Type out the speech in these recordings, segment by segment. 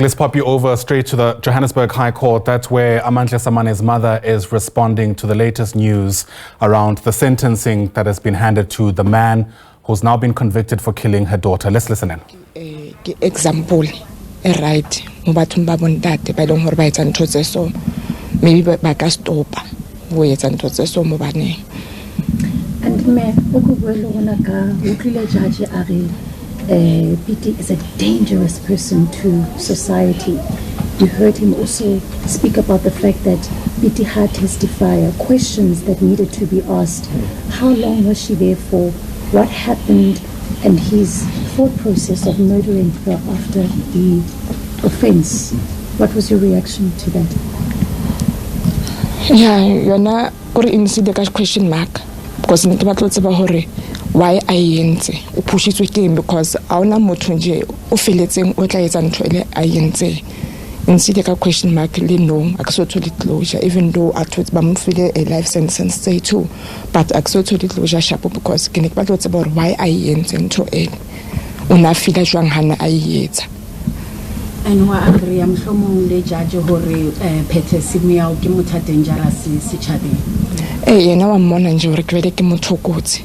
Let's pop you over straight to the Johannesburg High Court. That's where Amantle Samane's mother is responding to the latest news around the sentencing that has been handed to the man who's now been convicted for killing her daughter. Let's listen in. Example, right? Maybe stop. And me, Piti is a dangerous person to society. You heard him also speak about the fact that Piti had testified questions that needed to be asked. How long was she there for? What happened? And his thought process of murdering her after the offense. What was your reaction to that? Yeah, you're not going to see the question mark. Because why I yentse o pushitswe teng because a ona motho nje o feletseng o tla etsa ntho ile a yentse inside ka question mark le no akusothola closure even though I thought ba mfile a life sentence say too but akusothola closure sharp because ke ne ke batla tseba hore why I yentse ntho ene ona fila jwang hana a yetsa and wa agree mhlomong le judge hore Pete Simiao ke motho dangerous sithabeng yena wa mmona nje hore ke vele ke motho kotsi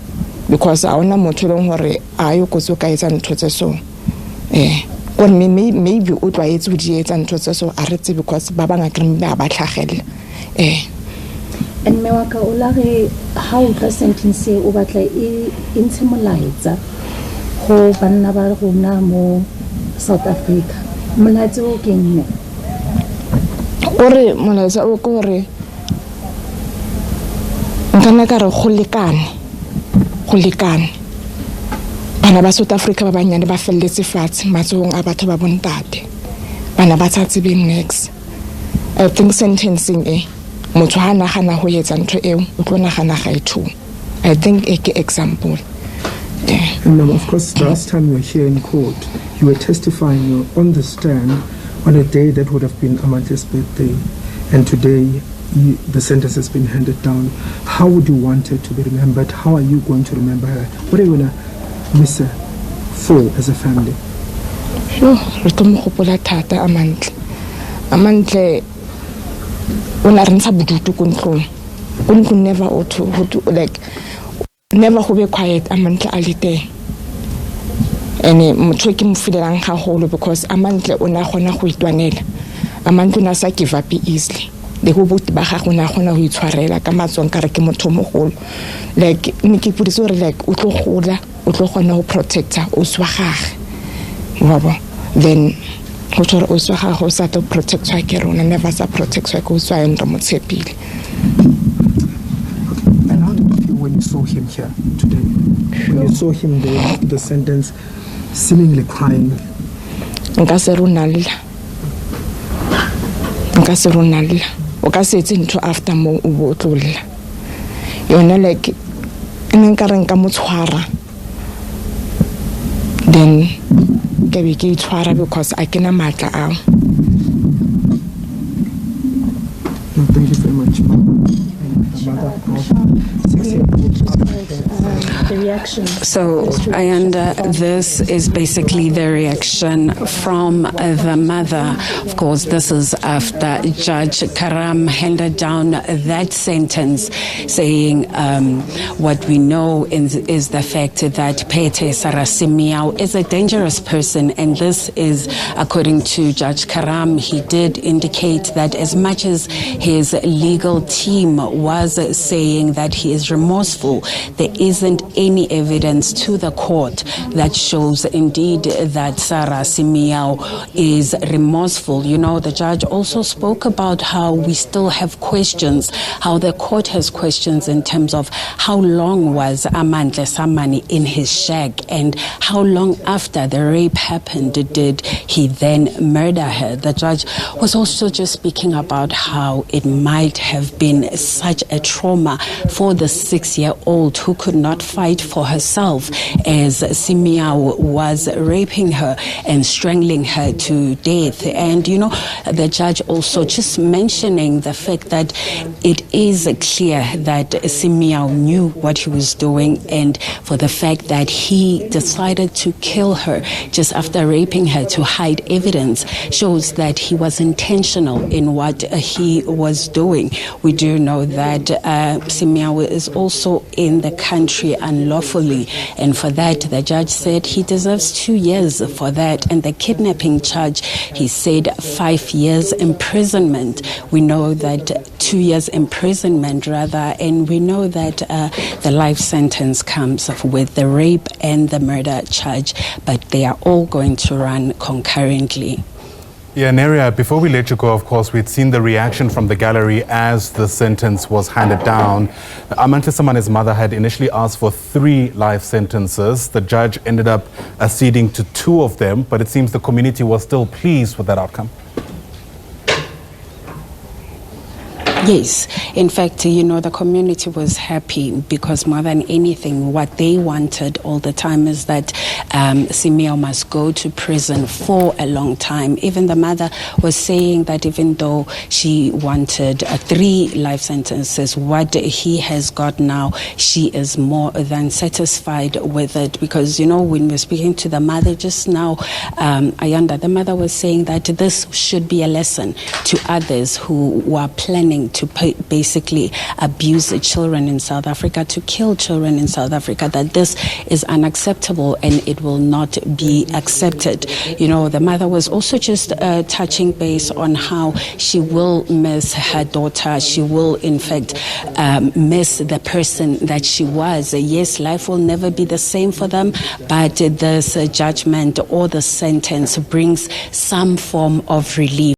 because I ona motho long hore ayo go so ka etsa ntho tse so or maybe o twa etsa o di etsa ntho tse so a retse because ba banga ke ba ba tlhagela and me wa ka o la re how the sentence o batla e intsimolaitsa go banna ba rona mo South Africa molaetsa o keng ore molaetsa o ko re nkana ka re go lekane bana ba South Africa ba banyane ba felletse fatshe matsong a batho ba bontate bana ba tsatse be next I think sentencing motho ha nagana ho etsa ntho eo o tlo nagana ga etho I think a example and of course last time you were here in court you were testifying on the stand on a day that would have been Amantle's birthday and today the sentence has been handed down. How would you want it to be remembered? How are you going to remember her? What are you going to miss her for as a family? Sure, Ritomokopola Tata Amantle una rinsa budutu kuntlong never auto like never go be quiet Amantle alite ene motho ke mfilelang ga holo because Amantle ona gona go itwanela Amantle na sa give up easily le go botse ba ga gona go itshwarela ka matsong ka re ke motho mogolo like ne ke putse gore like o tlo gola o tlo gona go protector o swa gage wabo then go tsore o swa gage o sa to protector ke rona never sa protector go swa endo motshepile. And how did you feel when you saw him here today? When you saw him there, the sentence seemingly crying? Nka se ronalla o ka se etse ntho after mo o botlolla yona like nka re nka mo tshwara then ke be ke tshwara because I kena matla ao. Thank you very much. The reaction. So, this is basically the reaction from the mother. Of course, this is after Judge Karam handed down that sentence, saying what we know is the fact that Pete Simiao is a dangerous person, and this is according to Judge Karam. He did indicate that as much as his legal team was saying that he is remorseful, there isn't any evidence to the court that shows indeed that Simiao is remorseful. You know, the judge also spoke about how we still have questions, how the court has questions in terms of how long was Amantle Samane in his shack and how long after the rape happened did he then murder her. The judge was also just speaking about how it might have been such a trauma for the 6-year-old who could not fight for herself as Simiao was raping her and strangling her to death. And, you know, the judge also just mentioning the fact that it is clear that Simiao knew what he was doing, and for the fact that he decided to kill her just after raping her to hide evidence shows that he was intentional in what he was doing. We do know that Simiao is also in the country unlawfully, and for that the judge said he deserves 2 years for that, and the kidnapping charge, he said 5 years imprisonment. We know that 2 years imprisonment rather, and we know that the life sentence comes with the rape and the murder charge, but they are all going to run concurrently. Yeah, Neria, before we let you go, of course, we'd seen the reaction from the gallery as the sentence was handed down. Amantle Samane's mother had initially asked for 3 life sentences. The judge ended up acceding to 2 of them, but it seems the community was still pleased with that outcome. Yes, in fact, you know, the community was happy because more than anything, what they wanted all the time is that Simiao must go to prison for a long time. Even the mother was saying that even though she wanted 3 life sentences, what he has got now, she is more than satisfied with it. Because, you know, when we're speaking to the mother just now, Ayanda, the mother was saying that this should be a lesson to others who were planning to basically abuse the children in South Africa, to kill children in South Africa, that this is unacceptable and it will not be accepted. You know, the mother was also just touching base on how she will miss her daughter. She will, in fact, miss the person that she was. Yes, life will never be the same for them, but this judgment or the sentence brings some form of relief.